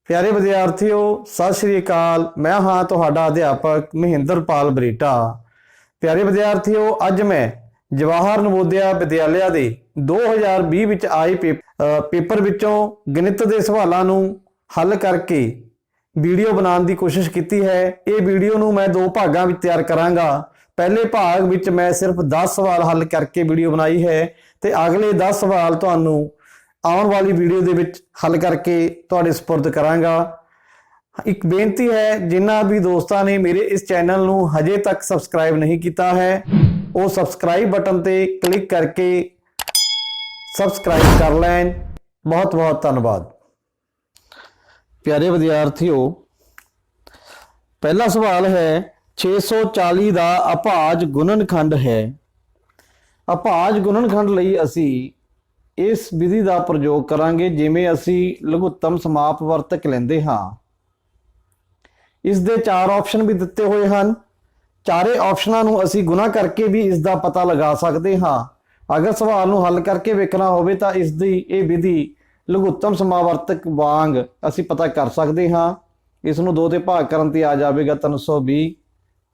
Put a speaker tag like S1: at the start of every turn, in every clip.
S1: प्यारे विद्यार्थियों, सत श्री अकाल। मैं हाँ तुहाडा अध्यापक महेंद्रपाल बरीटा। प्यारे विद्यार्थियों, अज मैं जवाहर नवोदया विद्यालय के 2020 विच आए पेपर विचों गणित के सवालों नूं हल करके वीडियो बनाने की कोशिश की है। ये वीडियो नूं मैं 2 भागों में तैयार करांगा। पहले भाग विच मैं सिर्फ 10 सवाल हल करके वीडियो बनाई है, तो अगले 10 सवाल तुहानूं आने वाली वीडियो दे विच हल करके तुहाडे सपुर्द करांगा। एक बेनती है, जिन्हां भी दोस्तों ने मेरे इस चैनल नूं हजे तक सबसक्राइब नहीं किया है, वो सबसक्राइब बटन ते क्लिक करके सबसक्राइब कर लैन। बहुत बहुत धन्यवाद। प्यारे विद्यार्थियों, पहला सवाल है 640 का अभाज गुणनखंड है। अभाज गुणनखंड लई असी इस विधि का प्रयोग करांगे जिमें असी लघुत्तम समापवर्तक लेंदे हाँ। इस दे 4 ऑप्शन भी दिते हुए हैं। चारे ऑप्शनों नूं असी गुना करके भी इसका पता लगा सकते हाँ। अगर सवाल नूं हल करके वेखना होवे तां इसकी ये विधि लघुत्तम समावर्तक वांग असी पता कर सकते हाँ। इस नूं 2 ते भाग करन ते आ जाएगा 320,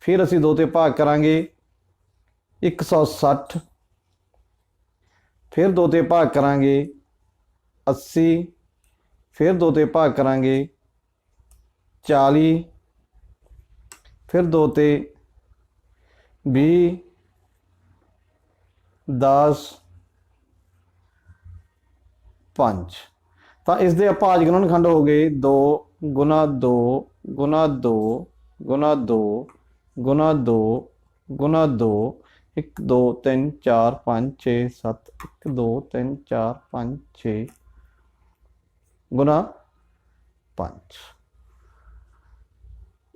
S1: फिर असी 2 ते भाग करांगे 160, फिर 2 ते भाग करांगे 80, फिर 2 ते भाग करांगे 40, फिर 2 ते 20, 10, 5। तो इस दे अभाज गुणनखंड हो गए 2 गुना 2 गुना 2 गुना 2 गुना 2 गुना 2, 1 2 3 4 5 6 7, 1 2 3 4 5 6 गुना 5।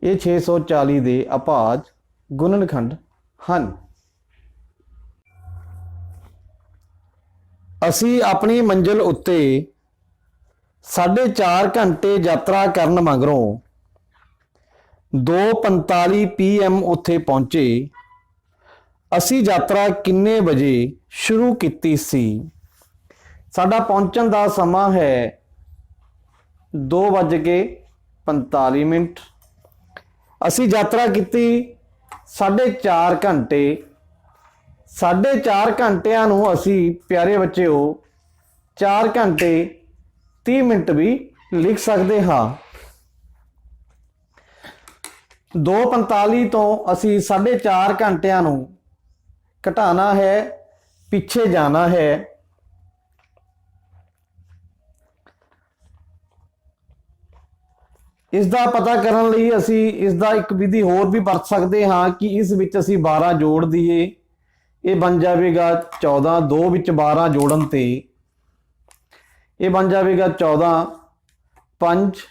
S1: ये 640 के अभाज गुणनखंड हैं। असी अपनी मंजिल उत्ते 4.5 घंटे यात्रा करन मगरों 2:45 PM उत्थे पहुंचे। असी यात्रा किन्ने बजे शुरू की सी? साडा पहुंचण का समा है 2:45। असी यात्रा की 4.5 घंटे। 4.5 घंटिया नूं असी प्यारे बच्चों 4 घंटे 30 मिनट भी लिख सकते हाँ। 2:45 तो असी 4.5 घंटिया नूं घटाना है, पिछे जाना है। इसका पता करने लई असी इसका एक विधि होर भी वरत सकते हाँ कि इस विच असी 12 जोड़ दईए। ये बन जाएगा 14। 2 विच 12 जोड़न ते ये बन जाएगा 14। 5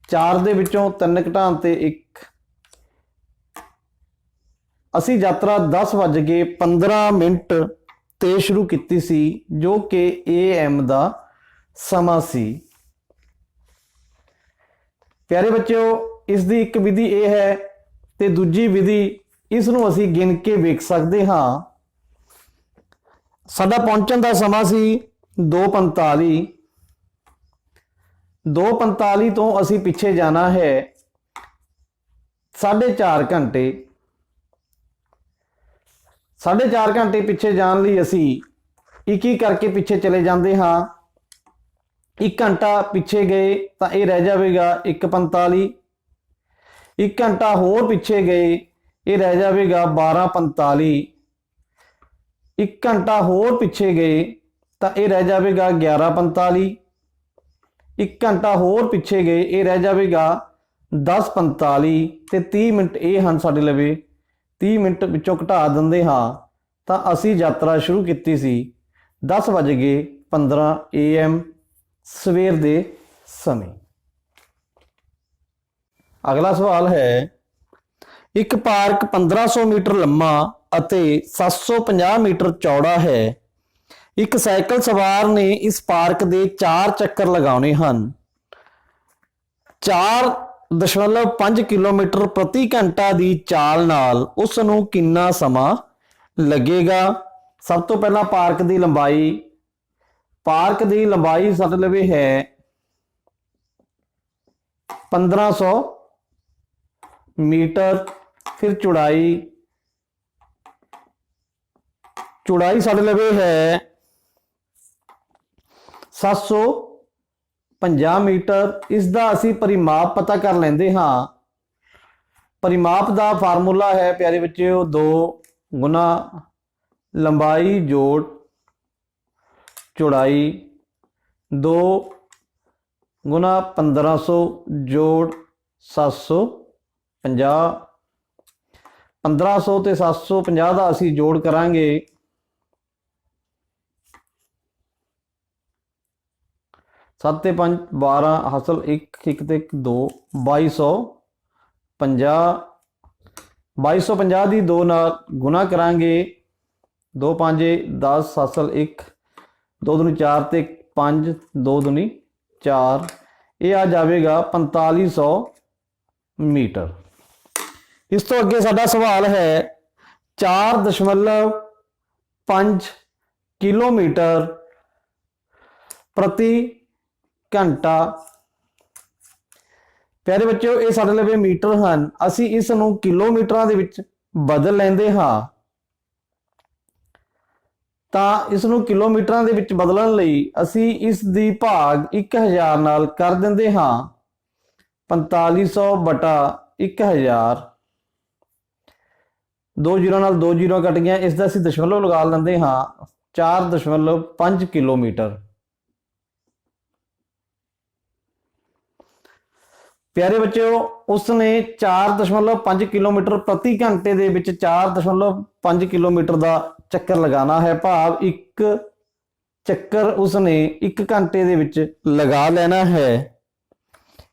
S1: 4 दे विचों 3 घटान ते 1। असी यात्रा 10:15 ते शुरू की सी, जो कि AM का समा सी। प्यारे बच्चों, इसकी एक विधि ये है, तो दूजी विधि इस नूं असी गिन के वेख सकते हाँ। साडा पहुंचण का समा सी 2:45। 2:45 तो असी पिछे जाना है 4.5 घंटे। 4.5 घंटे पिछे जाने लई असी एक करके पिछे चले जाते हाँ। 1 घंटा पिछे गए तो यह रह जाएगा 1:45। 1 घंटा होर पिछे गए, ये रह जाएगा 12:45। 1 घंटा होर पिछे गए तो यह रह जाएगा 11:45। 1 घंटा होर पिछे गए, ये रह जाएगा 10:45। तो 30 मिनट ये हैं साडे लवे। 30 मिनट विचों घटा देंगे हाँ, तो असी यात्रा शुरू की सी 10:15 AM सवेर के समय। अगला सवाल है, एक पार्क 1500 मीटर लंबा अते 750 मीटर चौड़ा है। एक साइकिल सवार ने इस पार्क के 4 चक्कर लगाने हैं। 4 4.5 ਕਿਲੋਮੀਟਰ ਪ੍ਰਤੀ ਘੰਟਾ ਦੀ ਚਾਲ ਨਾਲ ਉਸ ਨੂੰ ਕਿੰਨਾ ਸਮਾਂ ਲੱਗੇਗਾ? ਸਭ ਤੋਂ ਪਹਿਲਾਂ ਪਾਰਕ ਦੀ ਲੰਬਾਈ ਸਾਡੇ ਲਵੇ ਹੈ 1500 मीटर। फिर चौड़ाई साढ़े लवे है 750 मीटर। इसका असी परिमाप पता कर लेंगे हाँ। परिमाप का फार्मूला है प्यारे बच्चों 2 गुना लंबाई जोड़ चौड़ाई 2 गुना 1500 जोड़ 750। 1500 ਤੇ 750 ਦਾ ਅਸੀਂ ਜੋੜ ਕਰਾਂਗੇ 7 ਤੇ 5 12 ਹਾਸਲ 1 1 ਤੇ 1 2 2250 ਦੀ 2 ਨਾਲ ਗੁਣਾ ਕਰਾਂਗੇ 2 5 10 ਹਾਸਲ 1 2 दूनी 4 ਤੇ 5 2 दूनी 4 ਇਹ ਆ ਜਾਵੇਗਾ 4500 मीटर। इस तो अगे साडा सवाल है 4.5 किलोमीटर प्रति घंटा। प्यारे बच्चों ये साडे लवे मीटर हैं, असी इस नूं किलोमीटरां दे विच बदल लेंदे हां। तां इस नूं किलोमीटरां दे विच बदलण लई असी इस दी भाग 1000 नाल कर दिंदे हां। 4500 बटा 1000 2 जीरो नाल 2 जीरो कट गया। इसका असीं दशमलव लगा लेंदे हाँ 4.5 किलोमीटर। प्यारे बच्चों उसने 4.5 किलोमीटर प्रति घंटे दे विच 4.5 किलोमीटर का चक्कर लगाना है। भाव एक चक्कर उसने 1 घंटे दे विच लगा लेना है।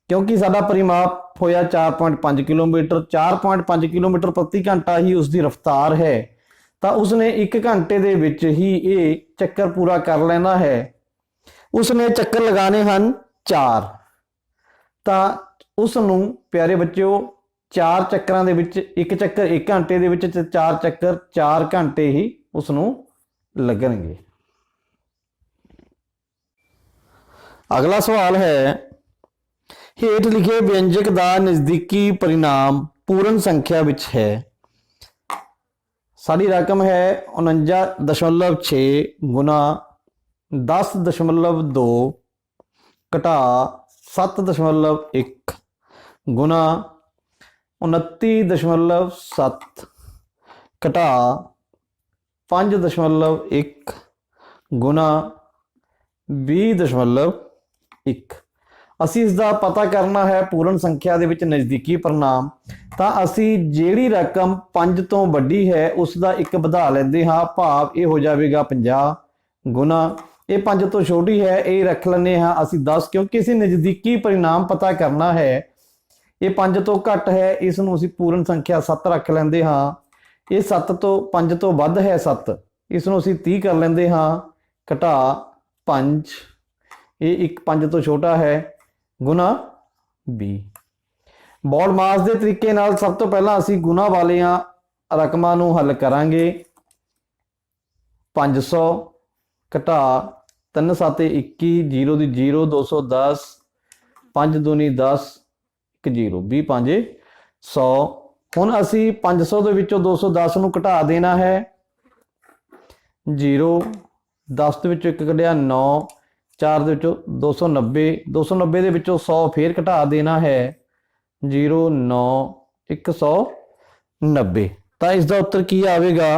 S1: क्योंकि साडा परिमाप होया 4.5 किलोमीटर 4.5 किलोमीटर प्रति घंटा ही उसकी रफ्तार है, तो उसने 1 घंटे दे विच ही ये चक्कर पूरा कर लेना है। उसने चक्कर लगाने हैं 4, तो उसनू प्यारे बच्चों 4 चक्करां दे विच 1 चक्कर 1 घंटे दे विच 4 चक्कर 4 घंटे ही उसनू लगणगे। अगला सवाल है हेठ लिखे व्यंजक का नज़दीकी परिणाम पूर्ण संख्या विच है। साड़ी रकम है 49.6 गुना 10.2 घटा 7.1 गुना 29.7 घटा 5.1 गुना 20.1। असी इसका पता करना है पूर्ण संख्या दे विच नज़दीकी परिणाम। तो असी जिहड़ी रकम 5 तो वड्डी है उसका 1 वधा लेंदे हाँ। भाव ये हो जाएगा 50 गुना ये 5 तो छोटी है ये रख लेंगे हाँ असी 10, क्योंकि इसे नज़दीकी परिणाम पता करना है। ये 5 तो घट है इसनूं असी पूर्ण संख्या 7 रख लेंदे हाँ। ये 7 तो 5 तो वध है 7, इसनूं असी 30 कर लेंदे हाँ। घटा 5 ये 5 तो छोटा है गुना 20। बॉड मास के तरीके नाल सब तो पहला असी गुना वालियां रकमां नूं हल करांगे। 500 घटा 3 7 21 0 दी 0 210 5 दूनी 10 1 0 20 5 100। हुण असी 500 दे विचों 210 नूं घटा देना है। 0 10 दे विचों 1 कढिया 9 4 दे विचों 290 290 दे विचों 100 फिर घटा देना है। 0 9 190। तो इसका उत्तर की आएगा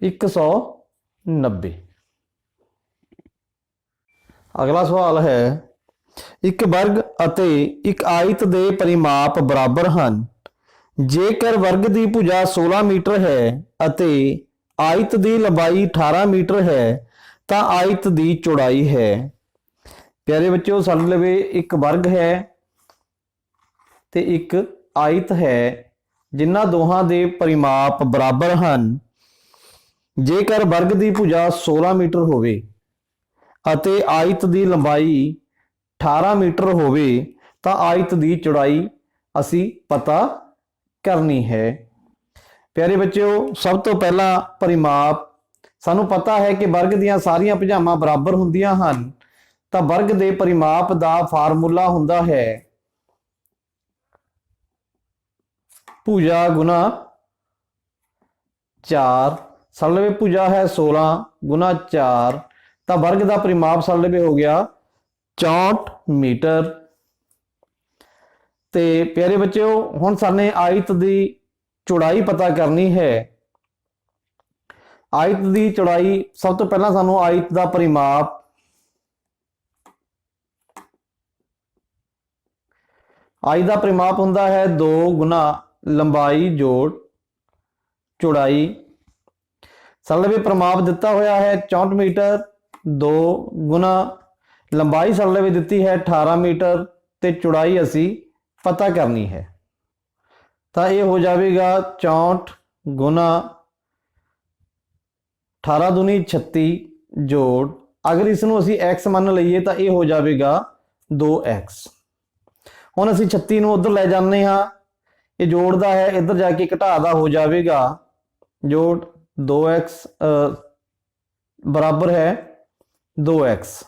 S1: 190। अगला सवाल है एक वर्ग अते एक आयत दे परिमाप बराबर हैं। जेकर वर्ग की भुजा 16 मीटर है अते आयत की लंबाई 18 मीटर है तो आयत की चौड़ाई है। प्यारे बच्चों साडे लवे एक वर्ग है ते एक आयत है जिन्हां दोहां दे परिमाप बराबर हैं। जेकर वर्ग की भुजा 16 मीटर होवे अते आयत की लंबाई 18 मीटर होवे तो आयत की चौड़ाई ਅਸੀਂ ਪਤਾ ਕਰਨੀ ਹੈ। ਪਿਆਰੇ ਬੱਚਿਓ, ਸਭ ਤੋਂ ਪਹਿਲਾਂ ਪਰਿਮਾਪ। ਸਾਨੂੰ ਪਤਾ ਹੈ ਕਿ ਵਰਗ ਦੀਆਂ ਸਾਰੀਆਂ ਭੁਜਾਵਾਂ ਬਰਾਬਰ ਹੁੰਦੀਆਂ ਹਨ, ਤਾਂ ਵਰਗ ਦੇ ਪਰਿਮਾਪ ਦਾ ਫਾਰਮੂਲਾ ਹੁੰਦਾ ਹੈ ਭੁਜਾ ਗੁਣਾ 4। ਸਾਡੇ ਲਵੇ ਭੁਜਾ ਹੈ 16 ਗੁਣਾ 4, ਤਾਂ ਵਰਗ ਦਾ ਪਰਿਮਾਪ ਸਾਡੇ ਲਵੇ ਹੋ ਗਿਆ 64 ਮੀਟਰ। ਤੇ ਪਿਆਰੇ ਬੱਚਿਓ, ਹੁਣ ਸਾਨੇ ਆਇਤ ਦੀ ਚੌੜਾਈ ਪਤਾ ਕਰਨੀ ਹੈ। ਆਇਤ ਦੀ ਚੌੜਾਈ, ਸਭ ਤੋਂ ਪਹਿਲਾਂ ਸਾਨੂੰ ਆਇਤ ਦਾ ਪਰਿਮਾਪ, ਆਇਤ ਦਾ ਪਰਿਮਾਪ ਹੁੰਦਾ ਹੈ 2 ਗੁਣਾ ਲੰਬਾਈ ਜੋੜ ਚੌੜਾਈ। ਸਾਡੇ ਲਵੇ ਪਰਿਮਾਪ ਦਿੱਤਾ ਹੋਇਆ ਹੈ 64 ਮੀਟਰ। 2 ਗੁਣਾ ਲੰਬਾਈ ਸਾਡੇ ਲਵੇ ਦਿੱਤੀ ਹੈ 18 ਮੀਟਰ ਤੇ ਚੌੜਾਈ ਅਸੀਂ ਪਤਾ ਕਰਨੀ ਹੈ। ਤਾਂ ਇਹ ਹੋ ਜਾਵੇਗਾ 64 ਗੁਣਾ 18 दूनी 36 ਜੋੜ, ਅਗਰ ਇਸ ਨੂੰ ਅਸੀਂ x ਮੰਨ ਲਈਏ ਤਾਂ ਇਹ ਹੋ ਜਾਵੇਗਾ 2x। ਹੁਣ ਅਸੀਂ 36 ਨੂੰ ਉਧਰ ਲੈ ਜਾਂਦੇ ਹਾਂ, ਇਹ ਜੋੜਦਾ ਹੈ, ਇੱਧਰ ਜਾ ਕੇ ਘਟਾਦਾ ਹੋ ਜਾਵੇਗਾ ਜੋੜ 2x ਬਰਾਬਰ ਹੈ 2x।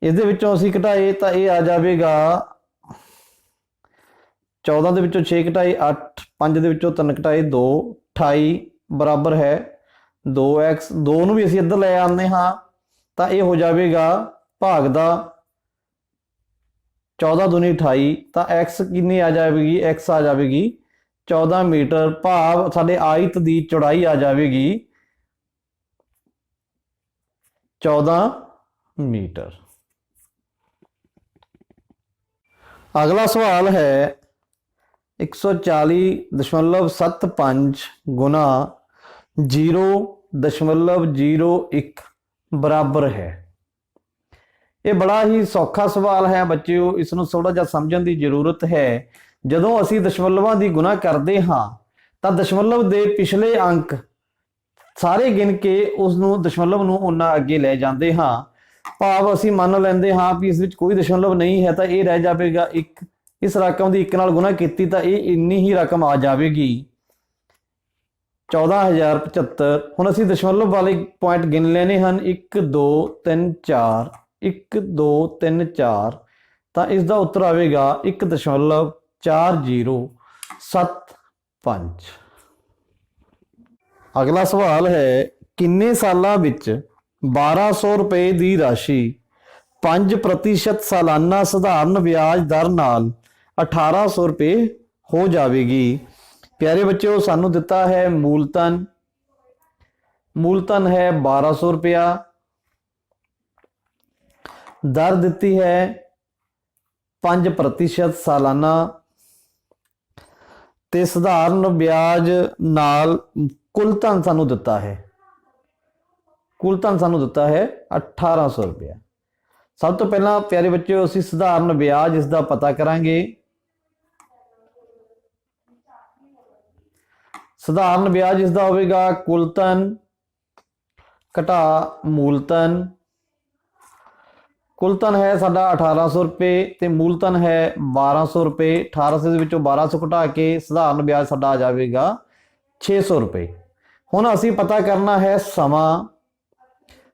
S1: इसदे विचों असीं घटाए तो ये आ जाएगा 14 दे विचों 6 घटाए 8, 5 दे विचों 3 घटाए 2, 28 बराबर है 2x। 2 नूं भी असीं इधर ले आने हाँ, तो ये हो जाएगा भाग दा 14 दूनी 28, तो x कितनी आ जाएगी, x आ जाएगी 14 मीटर। भाव साडे आयत की चौड़ाई आ जाएगी 14 मीटर। अगला सवाल है 140.75 गुना 0.01 बराबर है। ये बड़ा ही सौखा सवाल है बच्चों, इसनों थोड़ा जिहा समझण की जरूरत है। जदों असीं दशमलवां की गुना करते हाँ तो दशमलव के पिछले अंक सारे गिन के उसनों दशमलव नूं उन्ना अगे ले जाते हाँ। भाव असीं मान लैंदे हाँ भी इस विच कोई दशमलव नहीं है, तो ये रह जाएगा 1। इस रकम की 1 नाल गुना की तो ये इन्नी ही रकम आ जाएगी 14,075। हुण असीं दशमलव वाले पॉइंट गिन लेने हैं 1 2 3 4, 1 2 3 4, तो इसका उत्तर आएगा 1.4075। अगला सवाल है किन्ने सालां विच 1200 रुपए की राशि 5% सालाना सधारण ब्याज दर नाल 1800 रुपए हो जाएगी। प्यारे बच्चों, सानू दिता है मूलधन, मूलधन है 1200 रुपया, दर दिती है 5% सालाना, ते सधारण ब्याज नाल कुल धन सानू दिता है, कुल धन सानू दिता है 1800 रुपया। सब तो पहला प्यारे बच्चों असीं सधारण ब्याज इसका पता करांगे। सधारण ब्याज इसका होगा कुल धन घटा मूलधन। कुल धन है साडा 1800 रुपये ते मूलधन है 1200 रुपये। 1800 के विचों 1200 घटा के सधारण ब्याज साडा आ जाएगा 600 रुपये। हुण असीं पता करना है समा।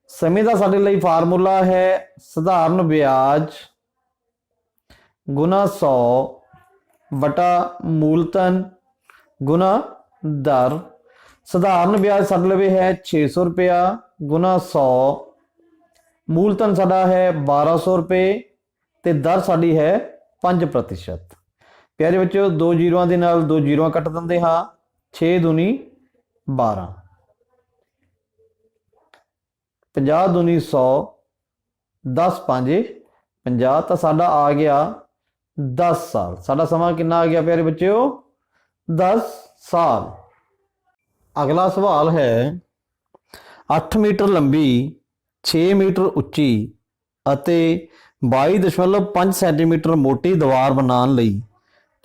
S1: समय का साडे लई फार्मूला है सधारण ब्याज गुना 100 बटा मूलधन गुना दर। सधारण ब्याज साडे लवे है 600 रुपया गुना 100, मूलधन साडा है 1200 रुपये ते दर साडी है 5%। प्यारे बच्चों, 2 जीरों के नाल 2 जीरों कट देंगे हाँ, 6 दूनी 12, 50 दूनी 100, 10 5 50, तो साडा आ गया 10 साल। साडा समा कितना आ गया प्यारे बच्चों, 10 साल। अगला सवाल है 8 मीटर लंबी 6 मीटर उच्ची ਅਤੇ 22.5 ਸੈਂਟੀਮੀਟਰ ਮੋਟੀ ਦੀਵਾਰ ਬਣਾਉਣ ਲਈ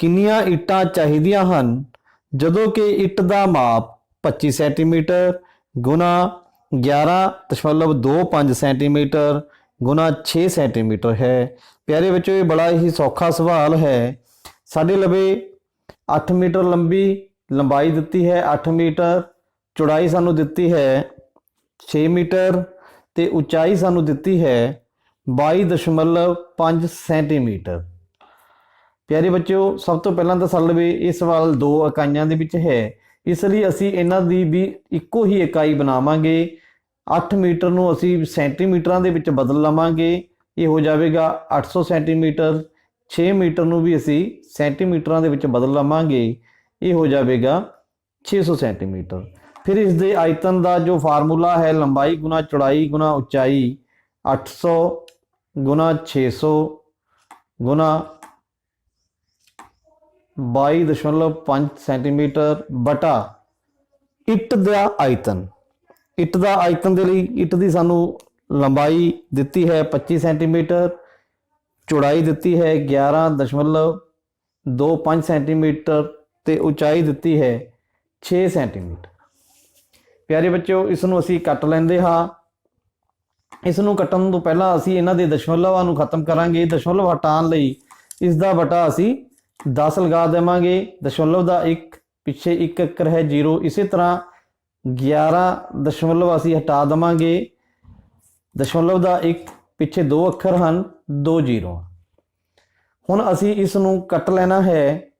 S1: ਕਿੰਨੀਆਂ ਇੱਟਾਂ ਚਾਹੀਦੀਆਂ ਹਨ, ਜਦੋਂ ਕਿ ਇੱਟ ਦਾ ਮਾਪ 25 ਸੈਂਟੀਮੀਟਰ ਗੁਣਾ 11.25 ਸੈਂਟੀਮੀਟਰ गुना 6 सेंटीमीटर है। प्यारे बच्चों, ये बड़ा ही सौखा सवाल है। साढ़े लवे 8 मीटर लंबाई दिती है, 8 मीटर चौड़ाई सानू दिती है 6 मीटर, तो उचाई सानू दिती है 22.5 सेंटीमीटर। प्यारे बच्चों, सब तो पहला तो साडे लवे ये सवाल 2 इकाइयां दे विच है, इसलिए असी इन्हां दी भी इक्को ही इकाई बनावांगे। 8 मीटर नूं असी सेंटीमीटरां दे विच बदल लवांगे, ये हो जाएगा 800 सेंटीमीटर। 6 मीटर नूं भी असी सेंटीमीटरां दे विच बदल लवांगे, ये हो जाएगा 600 सेंटीमीटर। फिर इस दे आयतन का जो फार्मूला है, लंबाई गुना चौड़ाई गुना उचाई, 800 गुना 600 गुना 22.5 सेंटीमीटर बटा इट का आयतन। इट का आयतन के लिए इट की सानू लंबाई दिती है 25 सेंटीमीटर, चौड़ाई दिती है 11.25 सेंटीमीटर, तो उचाई दिती है 6 सेंटीमीटर। प्यारे बच्चों, इसनों असी कट लेंदे हाँ। इसनों कट्टन तो पहला असी इन्हां दे दशमलवां नूं खत्म करांगे। दशमलव हटाउण लई इसका बटा असी 10 लगा देवांगे। दशमलव का 1 पिछे 1 अक्कर है 0, इसी तरह 11 दशमलव असी हटा देवांगे। दशमलव का 1 पिछे 2 अक्खर हैं, 2 जीरो। हुण असी इसनूं कट लेना है।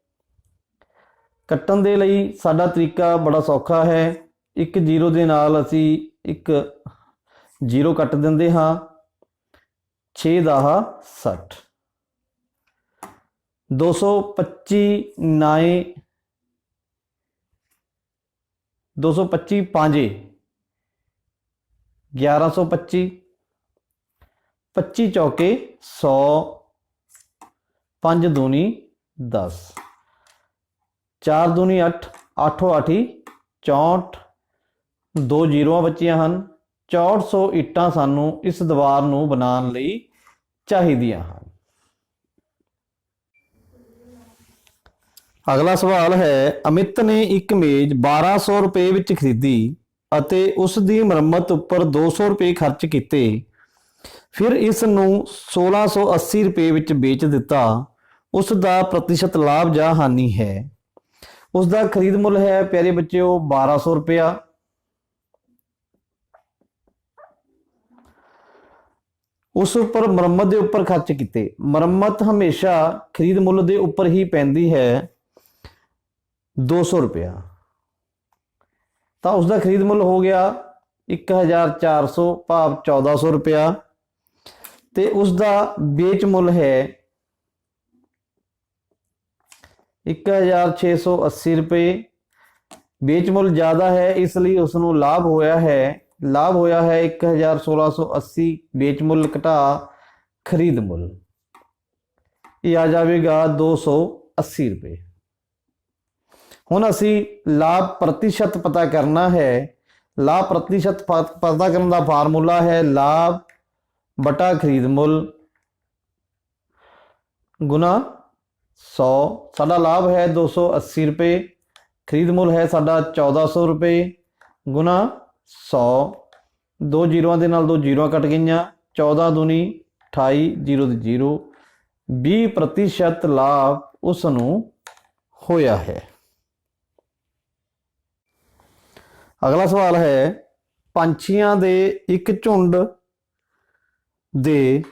S1: कट्टन दे लई साडा तरीका बड़ा सौखा है। 1 जीरो दे नाल असी 1 जीरो कट दिंदे हाँ। 6 दाह 60, 225 नाए 225 पांजे 1125, 25 चौके 100, 5 दूनी 10, 4 दूनी 8, 8 8 64, 2 जीरोआं बचियां हैं। 6400 इट्टां सानू इस दीवार नूं बनाउण लई चाहीदियां हैं। अगला सवाल है, अमित ने एक मेज 1200 रुपए विच खरीदी ਅਤੇ ਉਸ ਦੀ ਮੁਰੰਮਤ ਉੱਪਰ 200 रुपए खर्च ਕੀਤੇ। ਫਿਰ ਇਸ ਨੂੰ 1680 रुपए ਵਿੱਚ ਵੇਚ ਦਿੱਤਾ। ਉਸ ਦਾ प्रतिशत लाभ ਜਾਂ हानि है। ਉਸ ਦਾ खरीद ਮੁੱਲ है प्यारे बच्चों 1200 रुपया। उस उपर मुरम्मत के उपर खर्च किते। मुरम्मत हमेशा खरीद मुੱਲ के उपर ही पैंदी है 200 रुपया। तो उसका खरीद मुੱਲ हो गया 1400 भाव 1400 रुपया। तो उसका बेच मुੱਲ है 1680 रुपये। बेच मुੱਲ ज़्यादा है इसलिए उसनों लाभ होया है। लाभ होया है 1680 बेच मुੱਲ घटा खरीद मुੱਲ, ये आ जाएगा 280 रुपये। हुण असी लाभ प्रतिशत पता करना है। लाभ प्रतिशत पता करने का फार्मूला है लाभ बटा खरीद मुੱਲ गुना 100। साडा लाभ है 280 रुपये, खरीद मुੱਲ है साडा 1400 रुपये गुना 100। 2 जीरोआं दे नाल 2 जीरोआं कट गईयां। 14 दूनी 28, 0 ਦੀ 0। 20% लाभ उसनूं होया है। अगला सवाल है, पंछियां दे एक झुंड दे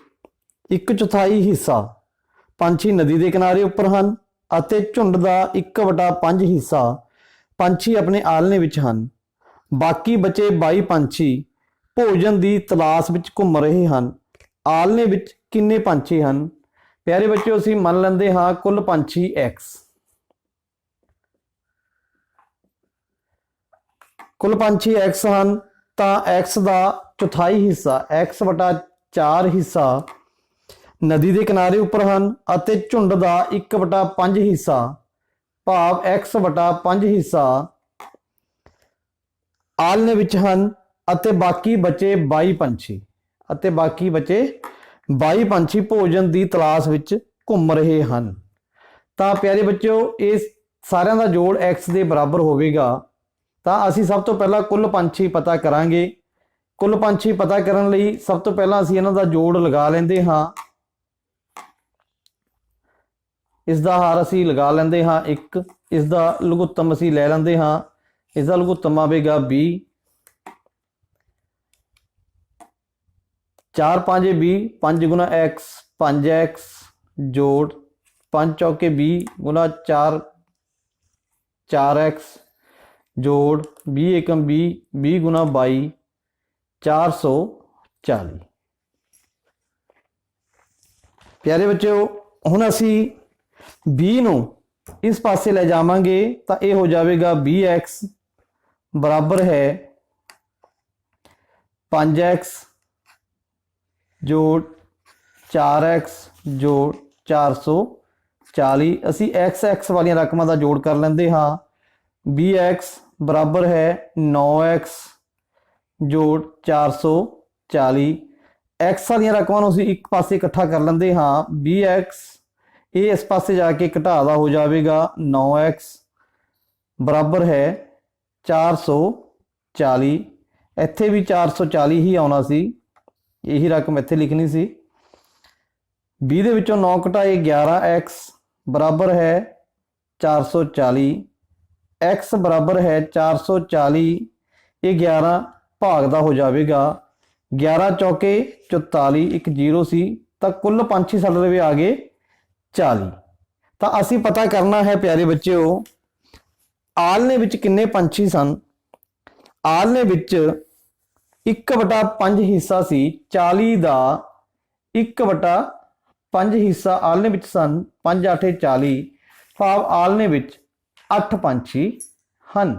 S1: 1/4 हिस्सा पंछी नदी के किनारे उपर हैं ਅਤੇ झुंड का 1/5 हिस्सा पंछी अपने आलने विच हैं। बाकी बचे 22 पंछी भोजन की तलाश विच घूम रहे हैं। आलने विच किन्ने पंछी हैं? प्यारे बच्चों, असीं मन लेंदे हाँ कुल पंछी X। कुल पंछी X हैं तो X का 1/4 हिस्सा X/4 हिस्सा नदी के किनारे उपर हैं ਅਤੇ झुंड का 1/5 हिस्सा भाव X/5 हिस्सा आलने विच हैं ਅਤੇ बाकी बचे 22 पंछी भोजन की तलाश विच घूम रहे हैं। तो प्यारे बच्चों, इस सारिਆਂ का जोड़ X के बराबर होवेगा। तो असी सब तो पहला कुल पंछी पता करांगे। ਕੁੱਲ ਪੰਛੀ ਪਤਾ ਕਰਨ ਲਈ ਸਭ ਤੋਂ ਪਹਿਲਾਂ ਅਸੀਂ ਇਹਨਾਂ ਦਾ ਜੋੜ ਲਗਾ ਲੈਂਦੇ ਹਾਂ। ਇਸ ਦਾ ਹਾਰ ਅਸੀਂ ਲਗਾ ਲੈਂਦੇ ਹਾਂ 1, ਇਸ ਦਾ ਲਘੁੱਤਮ ਅਸੀਂ ਲੈ ਲੈਂਦੇ ਹਾਂ। ਇਸ ਦਾ ਲਘੁੱਤਮ ਆਵੇਗਾ 20, 4 5 20, 5 ਗੁਣਾ x 5x ਜੋੜ 5 ਚੌਕੇ 20 ਗੁਣਾ 4 4x ਜੋੜ 20 ਏਕਮ 20, 20 ਗੁਣਾ 22 440। ਪਿਆਰੇ ਬੱਚਿਓ, ਹੁਣ ਅਸੀਂ 20 ਨੂੰ ਇਸ ਪਾਸੇ ਲੈ ਜਾਵਾਂਗੇ ਤਾਂ ਇਹ ਹੋ ਜਾਵੇਗਾ 20x ਬਰਾਬਰ ਹੈ 5x ਜੋੜ 4x ਜੋੜ 440। ਅਸੀਂ x ਵਾਲੀਆਂ ਰਕਮਾਂ ਦਾ ਜੋੜ ਕਰ ਲੈਂਦੇ ਹਾਂ। 20x ਬਰਾਬਰ ਹੈ 9x ਜੋੜ 440। x ਵਾਲੀਆਂ ਰਕਮਾਂ ਨੂੰ ਅਸੀਂ ਇੱਕ ਪਾਸੇ ਇਕੱਠਾ ਕਰ ਲੈਂਦੇ ਹਾਂ। 20x ਇਹ ਇਸ ਪਾਸੇ ਜਾ ਕੇ ਘਟਾਦਾ ਹੋ ਜਾਵੇਗਾ 9x ਬਰਾਬਰ ਹੈ 440। ਇੱਥੇ ਵੀ 440 ਹੀ ਆਉਣਾ ਸੀ, ਇਹੀ ਰਕਮ ਇੱਥੇ ਲਿਖਣੀ ਸੀ। 20 ਦੇ ਵਿੱਚੋਂ 9 ਘਟਾਏ 11x ਬਰਾਬਰ ਹੈ 440। x ਬਰਾਬਰ ਹੈ 440, ਇਹ 11 ਭਾਗ ਦਾ ਹੋ ਜਾਵੇਗਾ। 11 ਚੌਕੇ 44, ਇੱਕ 0 ਸੀ ਤਾਂ ਕੁੱਲ ਪੰਛੀ ਸਾਡੇ ਲਵੇ ਆ ਗਏ 40। ਤਾਂ ਅਸੀਂ ਪਤਾ ਕਰਨਾ ਹੈ ਪਿਆਰੇ ਬੱਚਿਓ, ਆਲਣੇ ਵਿੱਚ ਕਿੰਨੇ ਪੰਛੀ ਸਨ। ਆਲਣੇ ਵਿੱਚ 1/5 ਹਿੱਸਾ ਸੀ। 40 ਦਾ 1/5 ਹਿੱਸਾ ਆਲਣੇ ਵਿੱਚ ਸਨ। 5 8 40, ਭਾਵ ਆਲਣੇ ਵਿੱਚ 8 ਪੰਛੀ ਹਨ।